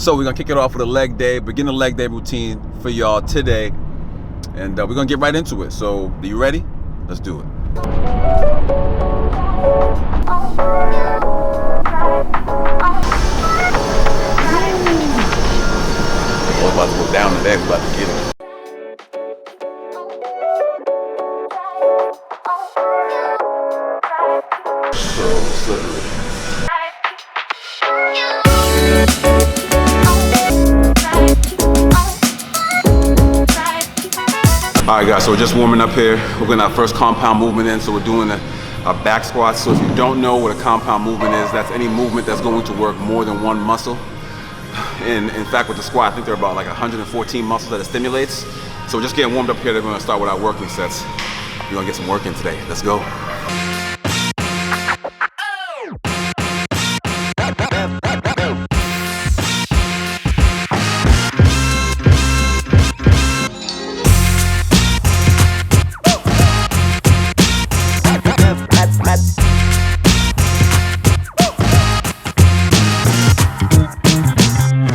So we're gonna kick it off with a leg day, beginner leg day routine for y'all today. And we're gonna get right into it. So, are you ready? Let's do it. We're about to go down today, we're about to get it. So slippery. Alright guys, so we're just warming up here. We're getting our first compound movement in, so we're doing a back squat. So if you don't know what a compound movement is, that's any movement that's going to work more than one muscle. And in fact, with the squat, I think there are about like 114 muscles that it stimulates. So we're just getting warmed up here. They're gonna start with our working sets. We're gonna get some work in today. Let's go.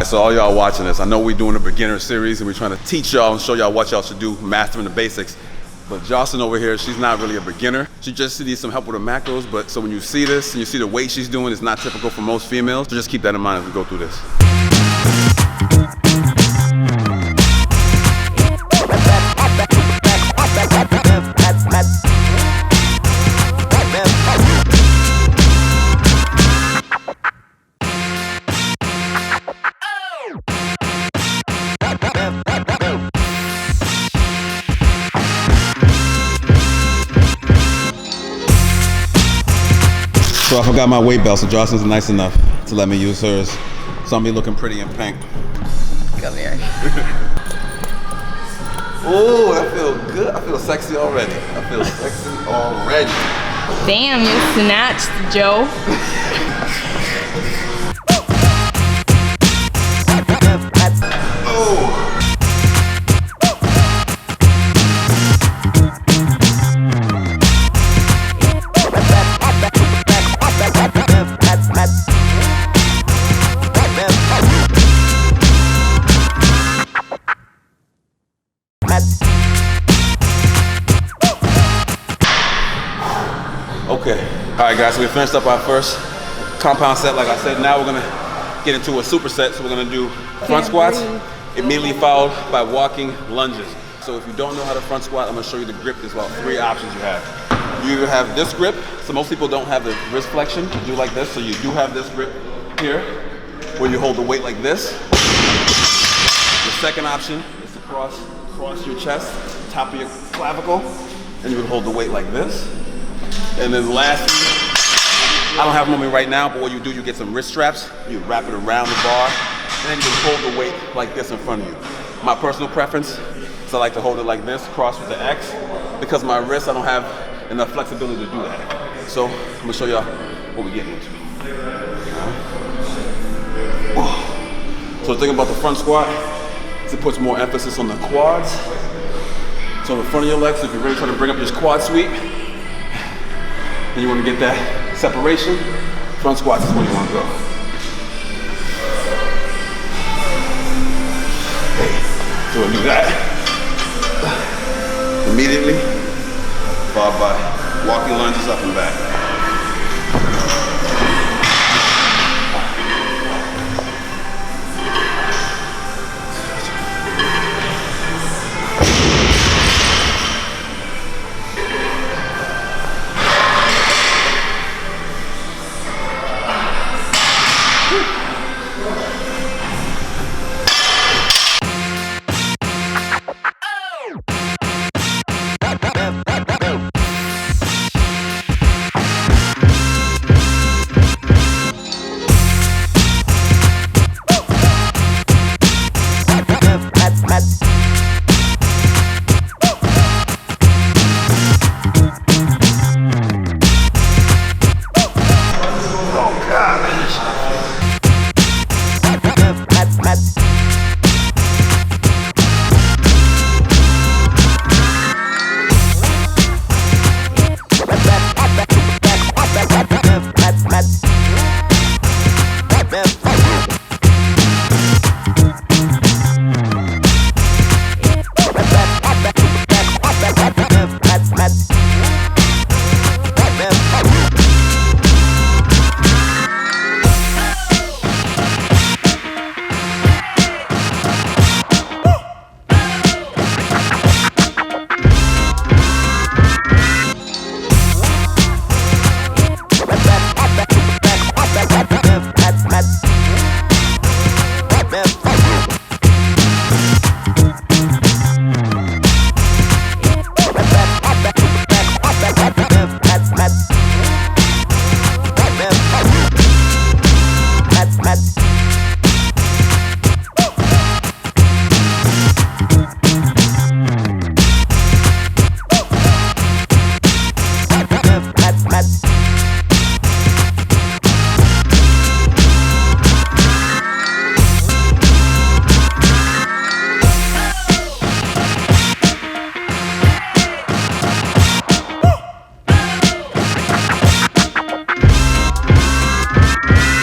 So all y'all watching this, I know we're doing a beginner series and we're trying to teach y'all and show y'all what y'all should do, mastering the basics. But Jocelyn over here, she's not really a beginner. She just needs some help with her macros. But so when you see this and you see the weight she's doing, it's not typical for most females. So just keep that in mind as we go through this. So I forgot my weight belt, so Jocelyn's nice enough to let me use hers. So I'm be looking pretty in pink. Come here. Oh, I feel good. I feel sexy already. I feel sexy already. Damn, you snatched, Joe. Oh. Okay, all right guys, so we finished up our first compound set. Like I said, now we're gonna get into a superset. So we're gonna do front squats, immediately followed by walking lunges. So if you don't know how to front squat, I'm gonna show you the grip. There's about 3 options you have. You either have this grip, so most people don't have the wrist flexion to do like this, so you do have this grip here, where you hold the weight like this. The second option is to cross your chest, top of your clavicle, and you would hold the weight like this. And then lastly, I don't have them on me right now, but what you do, you get some wrist straps, you wrap it around the bar, and then you hold the weight like this in front of you. My personal preference is I like to hold it like this, cross with the X, because my wrist, I don't have enough flexibility to do that. So I'm gonna show y'all what we're getting into. So the thing about the front squat is it puts more emphasis on the quads. So in front of your legs, if you're really trying to bring up your quad sweep, and you want to get that separation, front squats is where you want to go. Okay, so we'll do that. Immediately, followed by walking lunges up and back.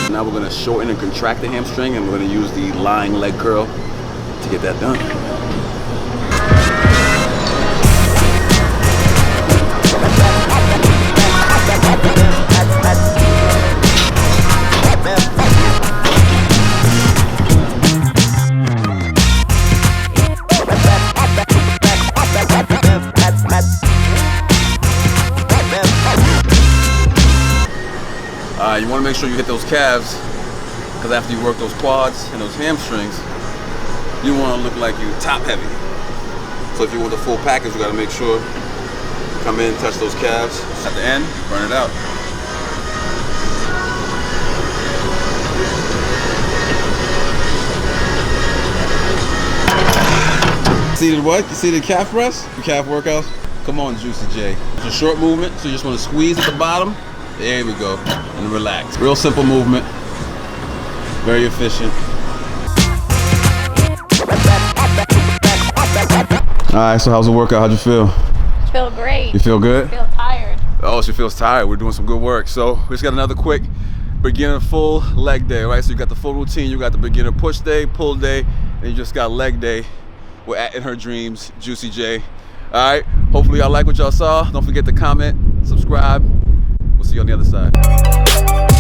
Now we're gonna shorten and contract the hamstring, and we're gonna use the lying leg curl to get that done. You want to make sure you hit those calves, because after you work those quads and those hamstrings, you want to look like you're top heavy. So if you want the full package, you got to make sure come in, touch those calves. At the end, burn it out. See the what? You see the calf press? The calf workouts? Come on, Juicy J. It's a short movement, so you just want to squeeze at the bottom. There we go, and relax. Real simple movement, very efficient. All right, so how's the workout? How'd you feel? I feel great. You feel good? I feel tired. Oh, she feels tired. We're doing some good work. So we just got another quick beginner full leg day, right? So you got the full routine, you got the beginner push day, pull day, and you just got leg day. We're at In Her Dreams, Juicy J. All right, hopefully y'all like what y'all saw. Don't forget to comment, subscribe. We'll see you on the other side.